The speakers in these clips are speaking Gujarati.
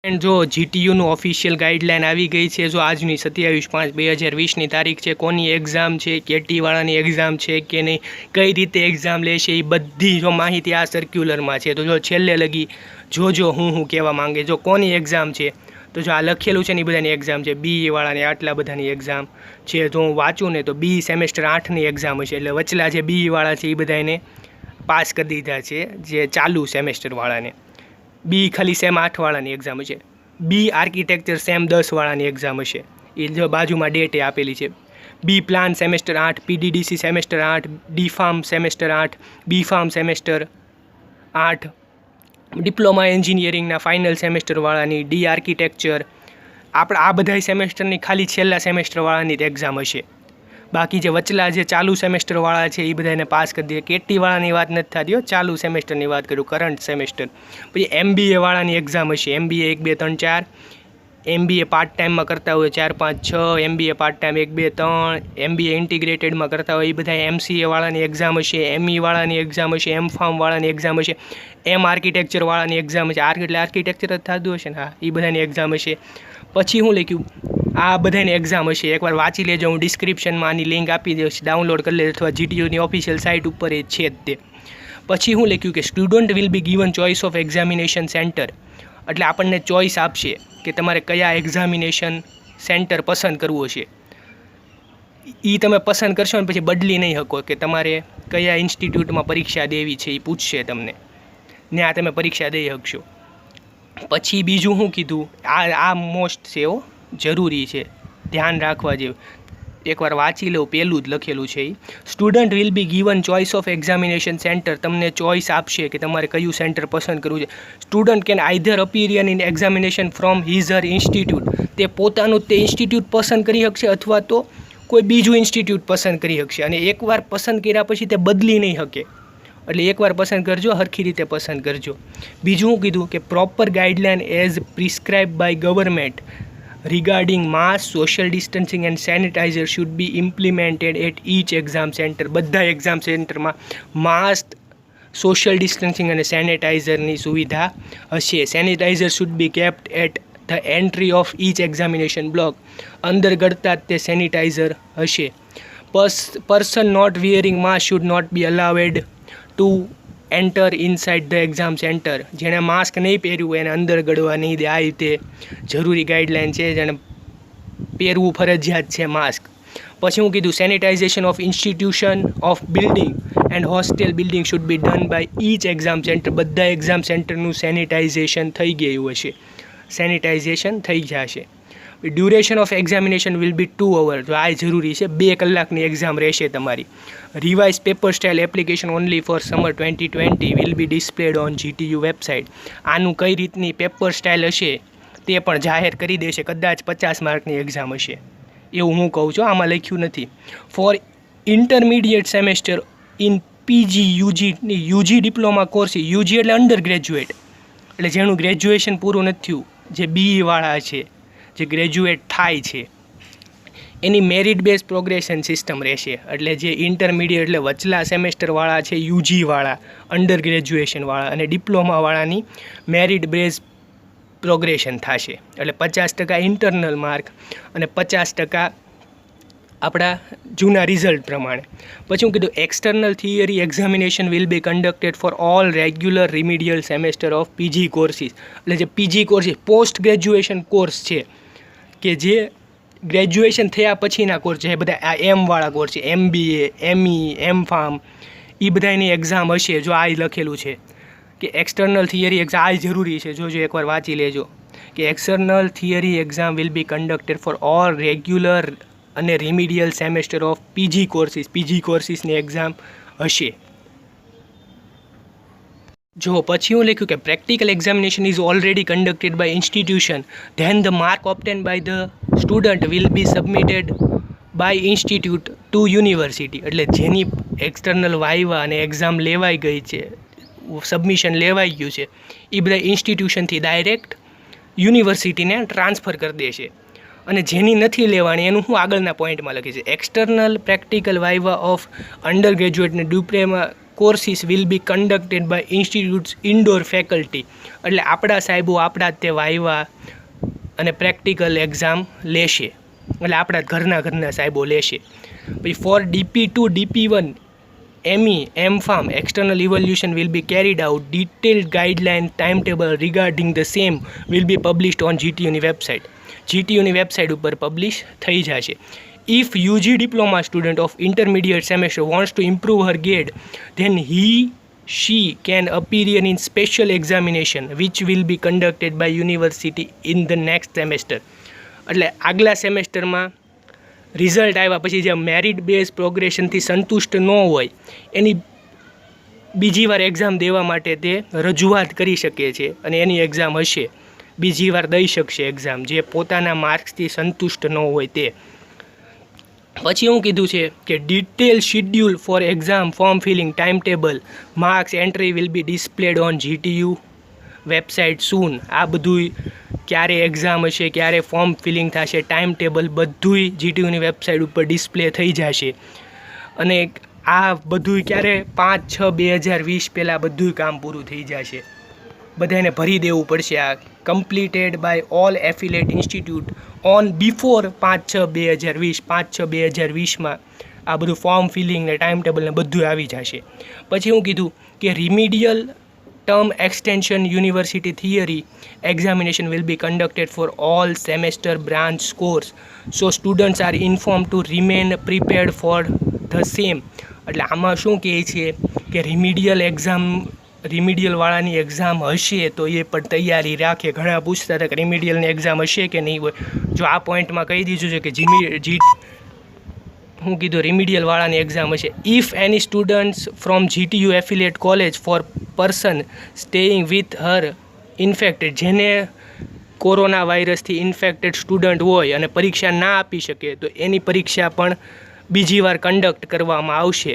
એન્ડ જો જીટીયુનું ઓફિશિયલ ગાઈડલાઇન આવી ગઈ છે. જો આજની 27/5/2020ની તારીખ છે. કોની એક્ઝામ છે, કેટીવાળાની એક્ઝામ છે કે નહીં, કઈ રીતે એક્ઝામ લેશે, એ બધી જો માહિતી આ સર્ક્યુલરમાં છે. તો જો છેલ્લે લગી જોજો હું કહેવા માંગે. જો કોની એક્ઝામ છે તો જો આ લખેલું છે ને એ બધાની એક્ઝામ છે. બીવાળાની આટલા બધાની એક્ઝામ છે. જો હું વાંચું ને તો બી સેમેસ્ટર 8ની એક્ઝામ હશે. એટલે વચલા જે બીવાળા છે એ બધાને પાસ કરી દીધા છે, જે ચાલુ સેમેસ્ટરવાળાને. બી ખાલી સેમ 8વાળાની એક્ઝામ હશે. બી આર્કિટેક્ચર સેમ 10વાળાની એક્ઝામ હશે. એ જો બાજુમાં ડેટ આપેલી છે. B plan semester 8, PDDC semester 8, D pharm semester 8, B pharm semester 8, diploma એન્જિનિયરિંગના ફાઇનલ સેમેસ્ટરવાળાની, ડી આર્કિટેક્ચર. આપણા આ બધાય સેમેસ્ટરની ખાલી છેલ્લા સેમેસ્ટરવાળાની જ એક્ઝામ હશે. બાકી જે વચલા જે ચાલુ સેમેસ્ટરવાળા છે એ બધાને પાસ કરી દે. કેટીવાળાની વાત નથી થતી હો, ચાલુ સેમેસ્ટરની વાત કરું, કરંટ સેમેસ્ટર. પછી એમબીએવાળાની એક્ઝામ હશે. એમબીએ 1, 2, 3, 4. એમબીએ પાર્ટ ટાઈમમાં કરતા હોય 4, 5, 6. MBA part time 1, 2, 3. એમબીએ ઇન્ટિગ્રેટેડમાં કરતા હોય એ બધા એમસીએવાળાની એક્ઝામ હશે. એમઈવાળાની એક્ઝામ હશે. એમ ફાર્મવાળાની એક્ઝામ હશે. એમ આર્કિટેક્ચરવાળાની એક્ઝામ હશે. એટલે આર્કિટેક્ચર જ થતું હશે ને, હા, એ બધાની એક્ઝામ હશે. પછી હું લખ્યું, આ બધાની એક્ઝામ હશે. એકવાર વાંચી લેજો, હું ડિસ્ક્રિપ્શનમાં આની લિંક આપી દઈશ, ડાઉનલોડ કરી લેજો, અથવા જીટીયુની ઓફિશિયલ સાઇટ ઉપર એ છે જ તે. પછી હું લખ્યું કે student will be given choice of examination centre. એટલે આપણને ચોઇસ આપશે કે તમારે કયા એક્ઝામિનેશન સેન્ટર પસંદ કરવું છે. એ તમે પસંદ કરશો ને પછી બદલી નહીં શકો કે તમારે કયા ઇન્સ્ટિટ્યૂટમાં પરીક્ષા દેવી છે, એ પૂછશે તમને ને આ તમે પરીક્ષા દઈ શકશો. પછી બીજું શું કીધું, આ મોસ્ટ છે, એવો જરૂરી છે, ધ્યાન રાખવા જેવું. એકવાર વાંચી લો, પહેલું જ લખેલું છે એ. Student will be given choice of examination centre. તમને ચોઇસ આપશે કે તમારે કયું સેન્ટર પસંદ કરવું છે. Student can either appear in examination from his her institute. તે પોતાનું તે ઇન્સ્ટિટ્યૂટ પસંદ કરી શકશે અથવા તો કોઈ બીજું ઇન્સ્ટિટ્યૂટ પસંદ કરી શકશે. અને એકવાર પસંદ કર્યા પછી તે બદલી નહીં શકે. એટલે એકવાર પસંદ કરજો, સરખી રીતે પસંદ કરજો. બીજું શું કીધું કે proper guideline as prescribe by government regarding mass, social distancing and sanitizer should be implemented at each exam center. બધા એક્ઝામ સેન્ટરમાં માસ્ક, સોશિયલ ડિસ્ટન્સિંગ અને સેનિટાઈઝરની સુવિધા હશે. Sanitiser should be kept at the entry of each examination block. અંદર ગળતા જ તે સેનિટાઈઝર હશે. Person not wearing mask should not be allowed to enter inside the exam centre. જેણે માસ્ક નહીં પહેર્યું હોય એને અંદર ગળવા નહીં દે. આ રીતે જરૂરી ગાઈડલાઇન છે, જેણે પહેરવું ફરજિયાત છે માસ્ક. પછી હું કીધું sanitisation of institution of building and hostel building should be done by each exam centre. બધા એક્ઝામ સેન્ટરનું સેનિટાઇઝેશન થઈ ગયું હશે, સેનિટાઇઝેશન થઈ જશે. Duration of examination will be 2 hours. જો આ જરૂરી છે, 2 કલાકની એક્ઝામ રહેશે તમારી. Revise paper style application only for summer 2020 will be displayed on GTU website. આનું કઈ રીતની પેપર સ્ટાઇલ હશે તે પણ જાહેર કરી દેશે. કદાચ 50 માર્કની એક્ઝામ હશે એવું હું કહું છું, આમાં લખ્યું નથી. For intermediate semester in PG UG diploma course. UG એટલે અંડર ગ્રેજ્યુએટ, એટલે જેનું ગ્રેજ્યુએશન પૂરું નથી થયું, જે બીવાળા છે, જે ગ્રેજ્યુએટ થાય છે, એની મેરિટ બેઝ પ્રોગ્રેશન સિસ્ટમ રહેશે. એટલે જે ઇન્ટરમીડિયેટ એટલે વચલા સેમેસ્ટરવાળા છે, યુજીવાળા, અંડર ગ્રેજ્યુએશનવાળા અને ડિપ્લોમાવાળાની મેરિટ બેઝ પ્રોગ્રેશન થશે. એટલે 50% ઇન્ટરનલ માર્ક અને 50% આપણા જૂના રિઝલ્ટ પ્રમાણે. પછી હું કીધું external theory examination will be conducted for all regular remedial semester of PG courses. એટલે જે PG courses post graduation course છે, કે જે ગ્રેજ્યુએશન થયા પછીના કોર્સ છે, બધા આ એમવાળા કોર્સ છે, એમબીએ, એમઈ, એમ ફાર્મ, એ બધાની એક્ઝામ હશે. જો આ લખેલું છે કે એક્સટર્નલ થિયરી એક્ઝામ, આ જરૂરી છે, જોજો એકવાર વાંચી લેજો કે external theory exam will be conducted for all regular અને remedial semester of PG courses. PG કોર્સિસની એક્ઝામ હશે. જો પછી હું લખ્યું કે practical examination is already conducted by institution, then the mark obtain by the student will be submitted by institute to university. એટલે જેની એક્સટર્નલ વાઇવા અને એક્ઝામ લેવાઈ ગઈ છે, સબમિશન લેવાઈ ગયું છે, એ બધા ઇન્સ્ટિટ્યુશનથી ડાયરેક્ટ યુનિવર્સિટીને ટ્રાન્સફર કરી દેશે. અને જેની નથી લેવાની એનું હું આગળના પોઈન્ટમાં લખી છે. External practical viva of under graduate ને diploma courses will be conducted by institute's indoor faculty. એટલે આપણા સાહેબો આપણા જ તે વાયવા અને પ્રેક્ટિકલ એક્ઝામ લેશે, એટલે આપણા ઘરના સાહેબો લેશે. પછી four DP2 DP1 ME M.Pharm external evaluation will be carried out. Detailed guideline timetable regarding the same will be published on GTUની વેબસાઇટ. GTUની વેબસાઇટ ઉપર પબ્લિશ થઈ જશે. If UG diploma student of intermediate semester wants to improve her grade, then she can appear in special examination which will be conducted by university in the next semester. એટલે આગલા સેમેસ્ટરમાં રિઝલ્ટ આવ્યા પછી જે મેરિટ બેઝ પ્રોગ્રેશનથી સંતુષ્ટ ન હોય એની બીજી વાર એક્ઝામ દેવા માટે તે રજૂઆત કરી શકે છે અને એની એક્ઝામ હશે, બીજી વાર દઈ શકશે એક્ઝામ, જે પોતાના માર્ક્સથી સંતુષ્ટ ન હોય તે. પછી એવું કીધું છે કે detail schedule for exam form filling time table marks entry will be displayed on GTU website soon. આ બધું ક્યારે એક્ઝામ હશે, ક્યારે ફોર્મ ફિલિંગ થશે, ટાઈમ ટેબલ બધુંય GTUની વેબસાઇટ ઉપર ડિસ્પ્લે થઈ જશે. અને આ બધુંય ક્યારે 5/6/2020 પહેલાં બધુંય કામ પૂરું થઈ જશે. બધાને ભરી દેવું પડશે. આ completed by all affiliate institute on before 5/6/2020. 5/6/2020માં આ બધું ફોર્મ ફિલિંગ ને ટાઈમ ટેબલ ને બધું આવી જશે. પછી હું કીધું કે રિમિડિયલ term extension university theory examination will be conducted for all semester branch course, so students are informed to remain prepared for the same. એટલે આમાં શું કહે છે કે રિમિડિયલવાળાની એક્ઝામ હશે તો એ પણ તૈયારી રાખે. ઘણા પૂછતા હતા કે રિમિડિયલની એક્ઝામ હશે કે નહીં હોય. જો આ પોઈન્ટમાં કહી દીધું છે કે હું કીધું રિમિડિયલવાળાની એક્ઝામ હશે. If any students from GTU affiliate college for person staying with her infected, જેને કોરોના વાયરસથી ઇન્ફેક્ટેડ સ્ટુડન્ટ હોય અને પરીક્ષા ના આપી શકે તો એની પરીક્ષા પણ બીજી વાર કન્ડક્ટ કરવામાં આવશે.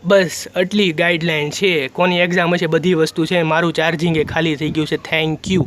બસ આટલી ગાઈડલાઇન છે. કોની એક્ઝામ હશે બધી વસ્તુ છે. મારું ચાર્જિંગ એ ખાલી થઈ ગયું છે. Thank you.